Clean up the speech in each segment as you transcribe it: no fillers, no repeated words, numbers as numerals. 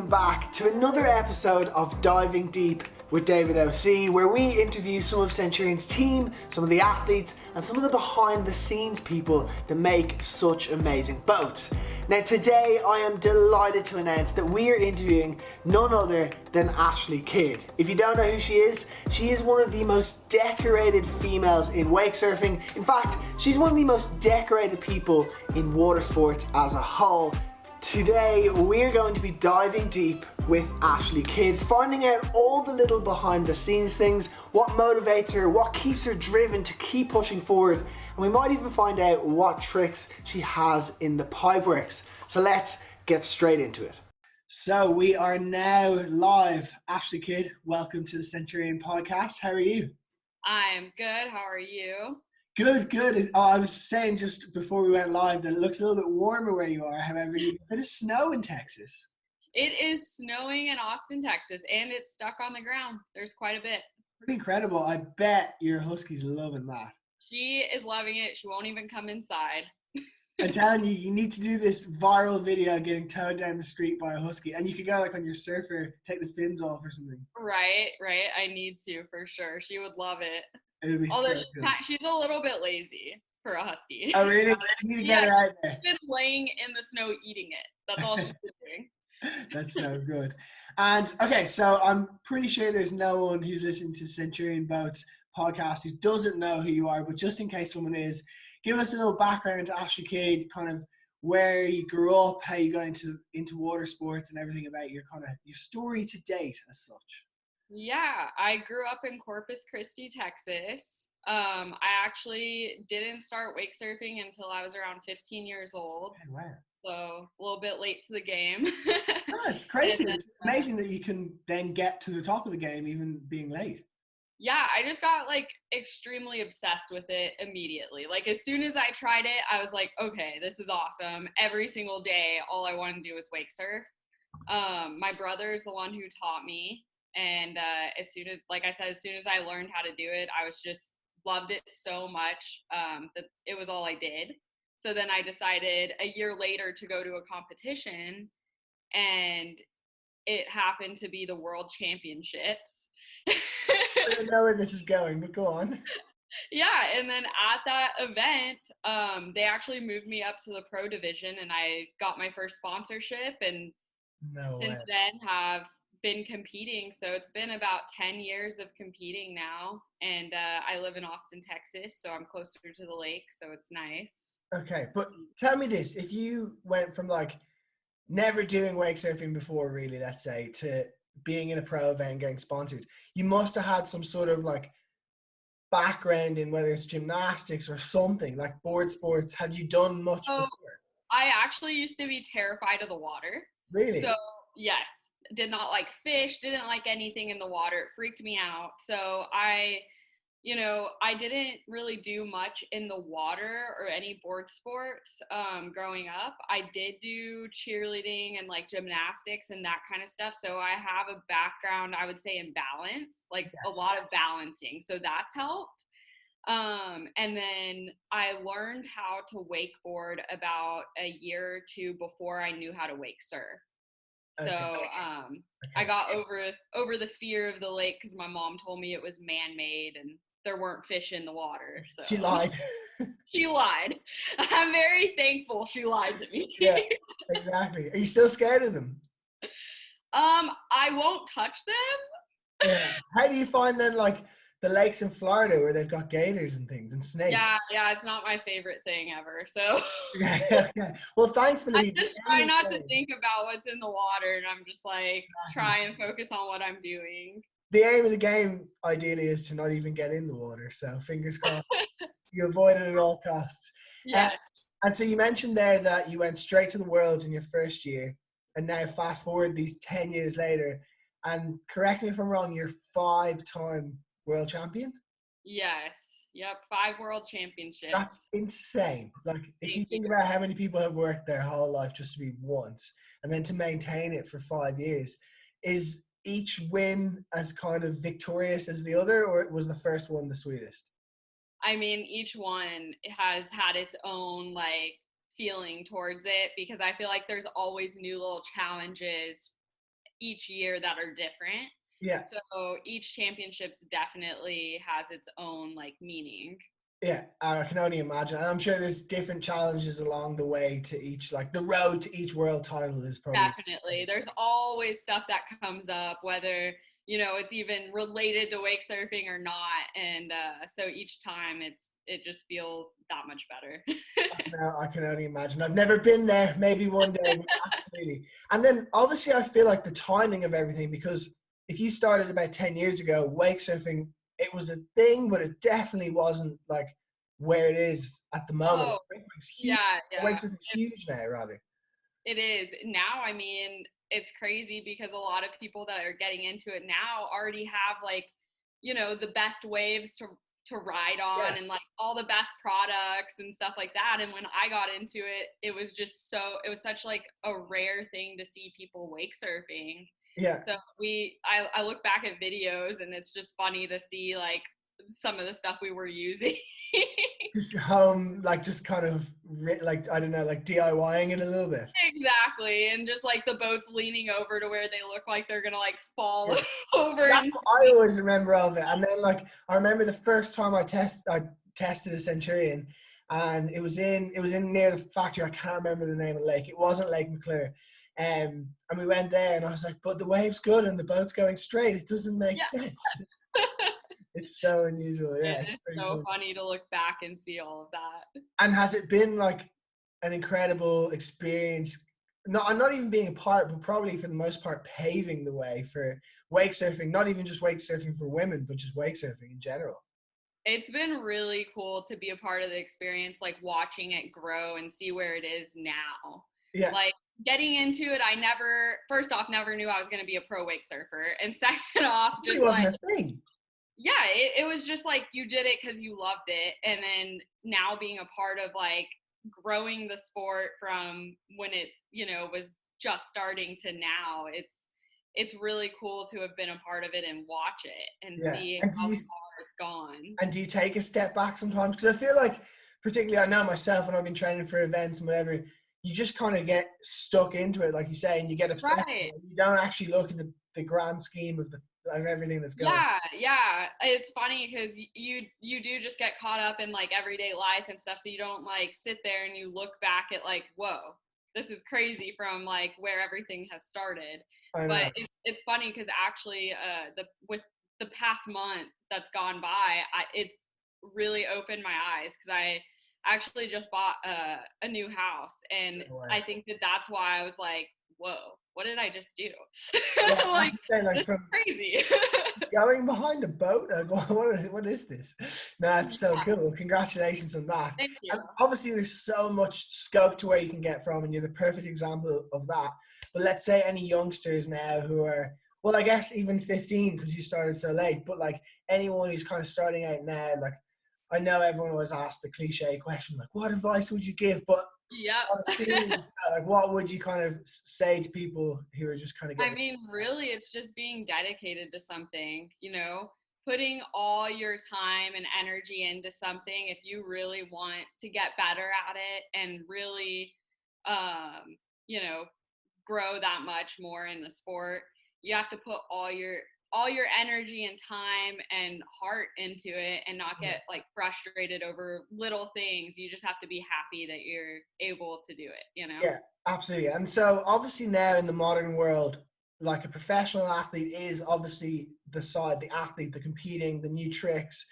welcome back to another episode of Diving Deep with David OC, where we interview some of Centurion's team, some of the athletes, and some of the behind the scenes people that make such amazing boats. Now today I am delighted to announce that we are interviewing none other than Ashley Kidd. If you don't know who she is one of the most decorated females in wake surfing. In fact, she's one of the most decorated people in water sports as a whole. Today we're going to be diving deep with Ashley Kidd, finding out all the little behind the scenes things, what motivates her, what keeps her driven to keep pushing forward, and we might even find out what tricks she has in the pipeworks. So let's get straight into it. So we are now live. Ashley Kidd, welcome to the Centurion podcast. How are you? I'm good. How are you? Good. Oh, I was saying just before we went live that it looks a little bit warmer where you are. However, you get a bit of snow in Texas. It is snowing in Austin, Texas, and it's stuck on the ground. There's quite a bit. Pretty incredible. I bet your husky's loving that. She is loving it. She won't even come inside. I'm telling you, you need to do this viral video getting towed down the street by a husky, and you could go like on your surfer, take the fins off or something. Right. I need to for sure. She would love it. It would be Although so good. she's a little bit lazy for a husky. Oh really? You need to get her out there. She's been laying in the snow eating it. That's all she's been doing. That's so good. And okay, so I'm pretty sure there's no one who's listening to Centurion Boats podcast who doesn't know who you are, but just in case someone is, give us a little background to Ashley Kidd, kind of where you grew up, how you got into water sports, and everything about your story to date as such. Yeah, I grew up in Corpus Christi, Texas. I actually didn't start wake surfing until I was around 15 years old. Oh, wow. So a little bit late to the game. Oh, it's crazy. It's amazing that you can then get to the top of the game even being late. Yeah, I just got like extremely obsessed with it immediately. Like as soon as I tried it, I was like, okay, this is awesome. Every single day, all I want to do is wake surf. My brother's the one who taught me. And as soon as I learned how to do it, I was just loved it so much that it was all I did. So then I decided a year later to go to a competition, and it happened to be the World Championships. I don't know where this is going, but go on. Yeah, and then at that event, they actually moved me up to the pro division, and I got my first sponsorship, and since then have been competing. So it's been about 10 years of competing now, and I live in Austin, Texas, so I'm closer to the lake, so it's nice. Okay, but tell me this, if you went from like never doing wake surfing before, really, let's say, to being in a pro event getting sponsored, you must have had some sort of like background in whether it's gymnastics or something like board sports. Have you done much before? I actually used to be terrified of the water. Really? So yes, did not like fish, didn't like anything in the water. It freaked me out. So I didn't really do much in the water or any board sports growing up. I did do cheerleading and like gymnastics and that kind of stuff. So I have a background, I would say, in balance, like a lot of balancing. So that's helped. And then I learned how to wakeboard about a year or two before I knew how to wake surf. So I got over the fear of the lake because my mom told me it was man-made and there weren't fish in the water. So she lied. She lied. I'm very thankful she lied to me. Yeah, exactly. Are you still scared of them? I won't touch them. Yeah. How do you find then like the lakes in Florida where they've got gators and things and snakes? Yeah, it's not my favorite thing ever. So okay. Well, thankfully, I just try not to think about what's in the water, and I'm just like try and focus on what I'm doing. The aim of the game, ideally, is to not even get in the water. So fingers crossed, you avoid it at all costs. Yeah. And so you mentioned there that you went straight to the Worlds in your first year, and now fast forward these 10 years later, and correct me if I'm wrong, you're 5-time world champion? Yes. Yep. 5 world championships. That's insane. Like if you think about how many people have worked their whole life just to be once, and then to maintain it for 5 years, is each win as kind of victorious as the other, or was the first one the sweetest? I mean, each one has had its own like feeling towards it, because I feel like there's always new little challenges each year that are different. Yeah. So each championships definitely has its own like meaning. Yeah, I can only imagine. And I'm sure there's different challenges along the way to each, like the road to each world title is probably. Definitely. There's always stuff that comes up, whether, it's even related to wake surfing or not. And so each time it just feels that much better. I can only imagine. I've never been there. Maybe one day, but absolutely. And then obviously I feel like the timing of everything, because if you started about 10 years ago, wake surfing, it was a thing, but it definitely wasn't like where it is at the moment. Oh, Wakesurfing's huge. yeah, yeah. Wakesurfing's huge now, rather. It is. Now, I mean, it's crazy because a lot of people that are getting into it now already have like, the best waves to ride on Yeah. and like all the best products and stuff like that. And when I got into it, it was such like a rare thing to see people wake surfing. Yeah. So I look back at videos and it's just funny to see like some of the stuff we were using. Just home, like just kind of like, I don't know, like DIYing it a little bit. Exactly. And just like the boats leaning over to where they look like they're gonna like fall Yeah. over That's and what I always remember of it. And then like I remember the first time I tested a Centurion, and it was in near the factory. I can't remember the name of the lake. It wasn't Lake McClure. And we went there and I was like, but the wave's good and the boat's going straight. It doesn't make yeah. sense. It's so unusual. Yeah, And it's it's pretty so cool. funny to look back and see all of that. And has it been like an incredible experience? No, I'm not even being a part, but probably for the most part, paving the way for wake surfing, not even just wake surfing for women, but just wake surfing in general. It's been really cool to be a part of the experience, like watching it grow and see where it is now. Yeah. Like getting into it, I first off, never knew I was going to be a pro wake surfer. And second off, It really just like, wasn't a thing. yeah, it was just like you did it because you loved it. And then now being a part of like growing the sport from when it's, was just starting to now, it's really cool to have been a part of it and watch it and Yeah. see And how far it's gone. do you take a step back sometimes? Because I feel like, particularly I know myself when I've been training for events and whatever, you just kind of get stuck into it, like you say, and you get upset. Right. You don't actually look at the grand scheme of everything that's going on. Yeah. It's funny because you do just get caught up in like everyday life and stuff, so you don't like sit there and you look back at like, whoa, this is crazy from like where everything has started. I know. But it's funny because actually, with the past month that's gone by, it's really opened my eyes because I actually just bought a new house, and No way. I think that's why I was like, whoa, what did I just do? Yeah, Like, that's the thing, like this is from crazy. going behind a boat, like, what is this? No, that's so Yeah, cool. Congratulations on that. thank you. And obviously there's so much scope to where you can get from, and you're the perfect example of that. But let's say any youngsters now who are, well, I guess even 15 because you started so late, but like anyone who's kind of starting out now, like I know everyone always asks the cliche question, like what advice would you give? But on a Yep. serious note, like what would you kind of say to people who are just kind of I getting? mean, really, it's just being dedicated to something, putting all your time and energy into something if you really want to get better at it and really, um, you know, grow that much more in the sport. You have to put all your energy and time and heart into it and not get like frustrated over little things. You just have to be happy that you're able to do it. Yeah, absolutely. And so obviously now in the modern world, like a professional athlete is obviously the athlete, the competing, the new tricks.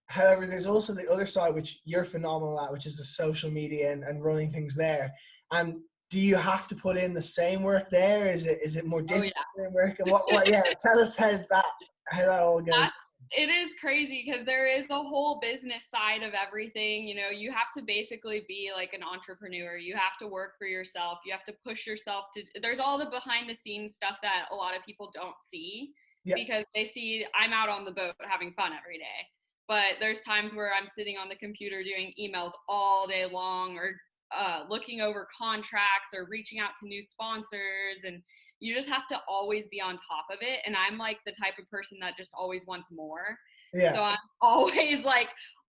However, there's also the other side, which you're phenomenal at, which is the social media and running things there. And do you have to put in the same work there? Is it more Oh difficult yeah. work? And what yeah, tell us how that all goes. It is crazy because there is the whole business side of everything. You have to basically be like an entrepreneur. You have to work for yourself. You have to push yourself there's all the behind the scenes stuff that a lot of people don't see Yeah, because they see I'm out on the boat having fun every day. But there's times where I'm sitting on the computer doing emails all day long or looking over contracts or reaching out to new sponsors, and you just have to always be on top of it. And I'm like the type of person that just always wants more. yeah, So I'm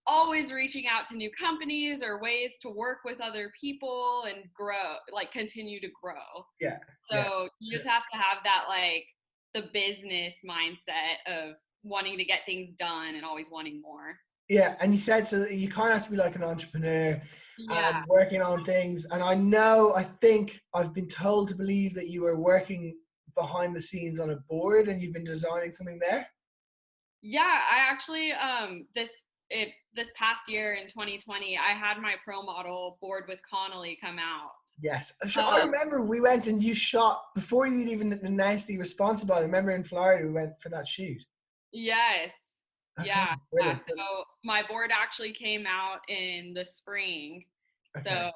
always reaching out to new companies or ways to work with other people and grow, like continue to grow. yeah, yeah. So you just have to have that like the business mindset of wanting to get things done and always wanting more. Yeah, and you said so that you kind of have to be like an entrepreneur Yeah. and working on things. And I think I've been told to believe that you were working behind the scenes on a board and you've been designing something there. Yeah, I actually this past year in 2020, I had my pro model board with Connolly come out. Yes. So I Um, remember we went and you shot before you'd even announced the responsible. I remember in Florida we went for that shoot. yes. Okay, Yeah. Yeah. brilliant. So my board actually came out in the spring. Okay. So,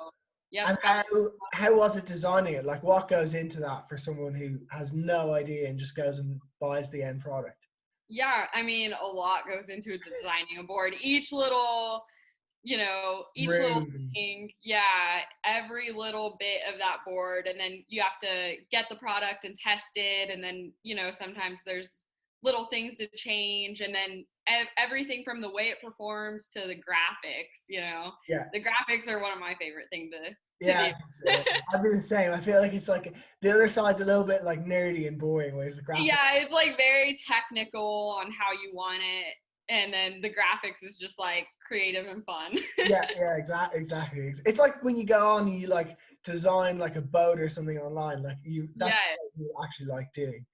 yep, And got how was it designing it? Like what goes into that for someone who has no idea and just goes and buys the end product? yeah, I mean, a lot goes into designing a board. Each little Room. thing, yeah, every little bit of that board. And then you have to get the product and test it. And then, sometimes there's little things to change. And then everything from the way it performs to the graphics, Yeah. the graphics are one of my favorite things to Yeah, do. I think so. I'd be the same. I feel like it's like the other side's a little bit like nerdy and boring, whereas the graphic. Yeah, it's like very technical on how you want it. And then the graphics is just like creative and fun. Yeah, exactly. It's like when you go on and you like design like a boat or something online, like that's Yeah. what you actually like doing.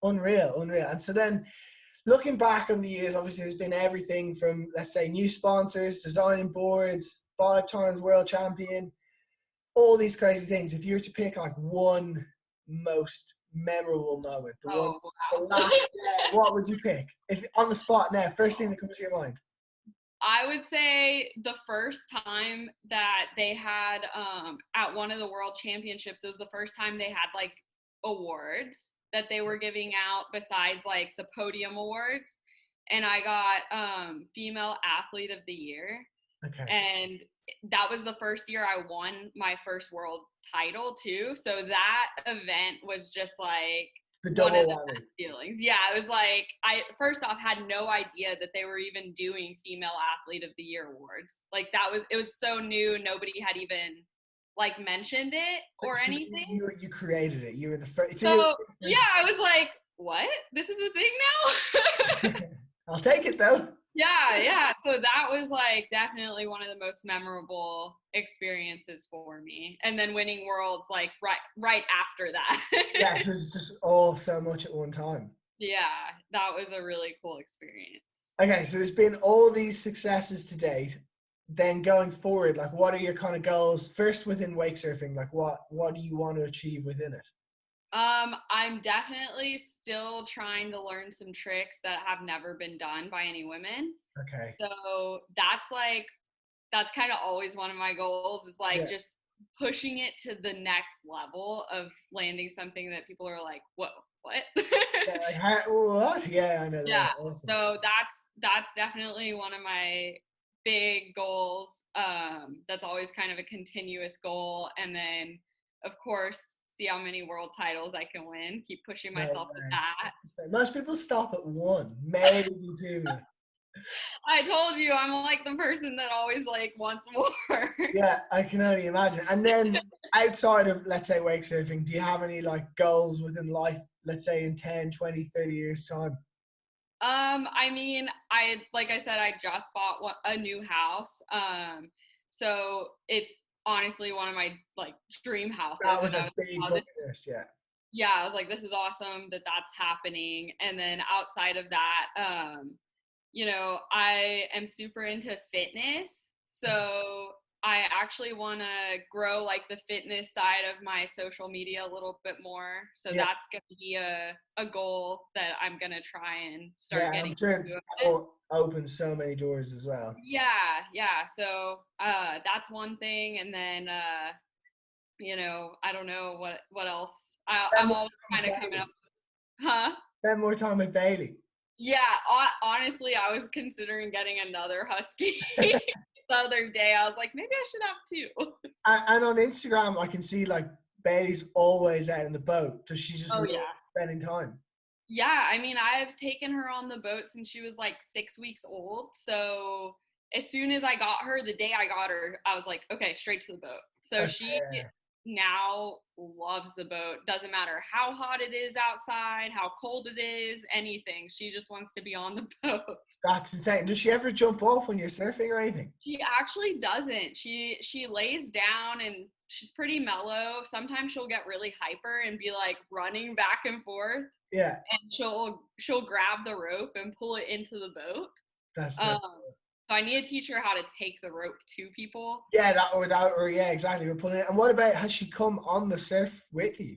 Unreal. And so then looking back on the years, obviously there's been everything from, let's say, new sponsors, designing boards, 5 times world champion, all these crazy things. If you were to pick like one most memorable moment, Oh, the wow. last, what would you pick? If on the spot now, first thing that comes to your mind. I would say the first time that they had at one of the world championships, it was the first time they had like awards that they were giving out besides like the podium awards. And I got female athlete of the year. Okay. And that was the first year I won my first world title too. So that event was just like The one of double the whammy. best feelings. Yeah, it was like I first off had no idea that they were even doing female athlete of the year awards. Like it was so new, nobody had even like mentioned it or So anything. you created it. You were the first. So So yeah, I was like, what? This is a thing now? I'll take it though. Yeah. So that was like definitely one of the most memorable experiences for me. And then winning worlds like right after that. Yeah, it was just all so much at one time. Yeah, that was a really cool experience. Okay, so there's been all these successes to date. Then going forward, like what are your kind of goals? First within wake surfing, like what do you want to achieve within it? I'm definitely still trying to learn some tricks that have never been done by any women. Okay. So that's kind of always one of my goals is like Yeah. just pushing it to the next level of landing something that people are like, whoa, what? Yeah, like what? Yeah, I know that. Yeah. Awesome. So that's definitely one of my big goals. That's always kind of a continuous goal. And then of course, see how many world titles I can win. Keep pushing No myself with way. that. So most people stop at one, maybe two. I told you I'm like the person that always like wants more. Yeah, I can only imagine. And then outside of, let's say, wake surfing, do you have any like goals within life, let's say in 10, 20, 30 years time? I mean, like I said, I just bought a new house. So it's honestly one of my like dream houses, That was and I a was like, big wow, bucket list, yeah. yeah, I was like, this is awesome that that's happening. And then outside of that, I am super into fitness. So I actually want to grow like the fitness side of my social media a little bit more. So Yeah, that's going to be a goal that I'm going to try and start yeah, and getting I'm sure into that it. will open so many doors as well. Yeah. So that's one thing. And then, I don't know what else. Spend I'm more always time kind of with coming Bailey. up. Huh? Spend more time with Bailey. Yeah, honestly, I was considering getting another husky the other day. I was like, maybe I should have two. And on Instagram, I can see like Bailey's always out in the boat. Does she just Oh love yeah. spending time? Yeah, I mean, I've taken her on the boat since she was like 6 weeks old. So as soon as I got her, the day I got her, I was like, okay, straight to the boat. So Okay. now loves the boat. Doesn't matter how hot it is outside, how cold it is, anything. She just wants to be on the boat. That's insane. Does she ever jump off when you're surfing or anything? She actually doesn't. She lays down and she's pretty mellow. Sometimes she'll get really hyper and be like running back and forth. Yeah. And she'll grab the rope and pull it into the boat. That's so So cool. I need to teach her how to take the rope to people. Yeah, or yeah, exactly. We're pulling it. And what about, has she come on the surf with you?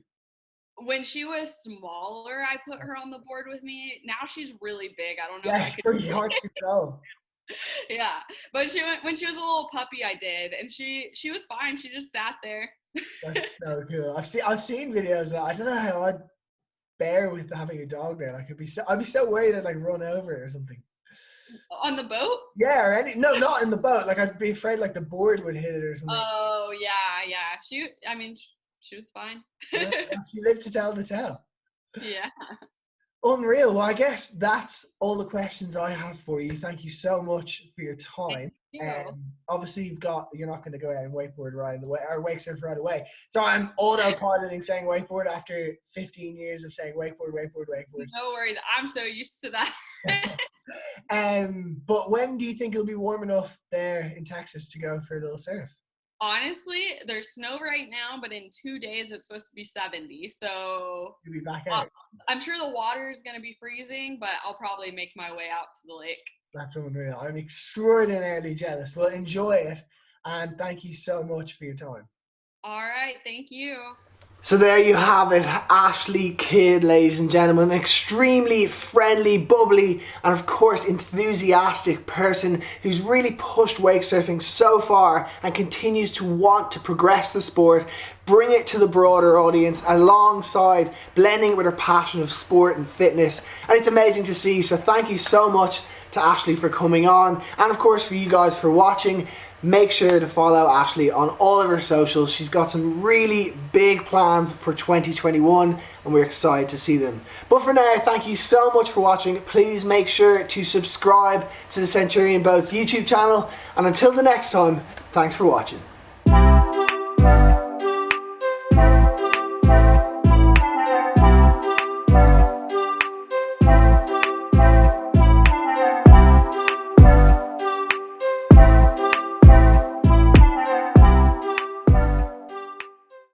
When she was smaller, I put her on the board with me. Now she's really big. I don't know Yeah, if I it's could. pretty hard to control. Yeah, but when she was a little puppy, I did, and she was fine. She just sat there. That's so cool. I've seen videos of that. I don't know how I'd bear with having a dog there. Like I'd be so worried I'd like run over it or something. On the boat? Yeah, or no, not in the boat. Like I'd be afraid like the board would hit it or something. Oh yeah. She was fine. Yeah, she lived to tell the tale. Yeah. Unreal. Well, I guess that's all the questions I have for you. Thank you so much for your time. Obviously, you're not going to go out and wakeboard right away or wake surf right away. So I'm autopiloting saying wakeboard after 15 years of saying wakeboard. No worries. I'm so used to that. But when do you think it'll be warm enough there in Texas to go for a little surf? Honestly, there's snow right now, but in 2 days it's supposed to be 70. So You'll be back out. I'm sure the water is going to be freezing, but I'll probably make my way out to the lake. That's unreal. I'm extraordinarily jealous. Well, enjoy it. And thank you so much for your time. All right. Thank you. So there you have it, Ashley Kidd, ladies and gentlemen. An extremely friendly, bubbly, and of course enthusiastic person who's really pushed wake surfing so far and continues to want to progress the sport, bring it to the broader audience alongside blending it with her passion of sport and fitness. And it's amazing to see. So thank you so much to Ashley for coming on, and of course for you guys for watching. Make sure to follow Ashley on all of her socials. She's got some really big plans for 2021 and we're excited to see them. But for now, thank you so much for watching. Please make sure to subscribe to the Centurion Boats YouTube channel. And until the next time, thanks for watching.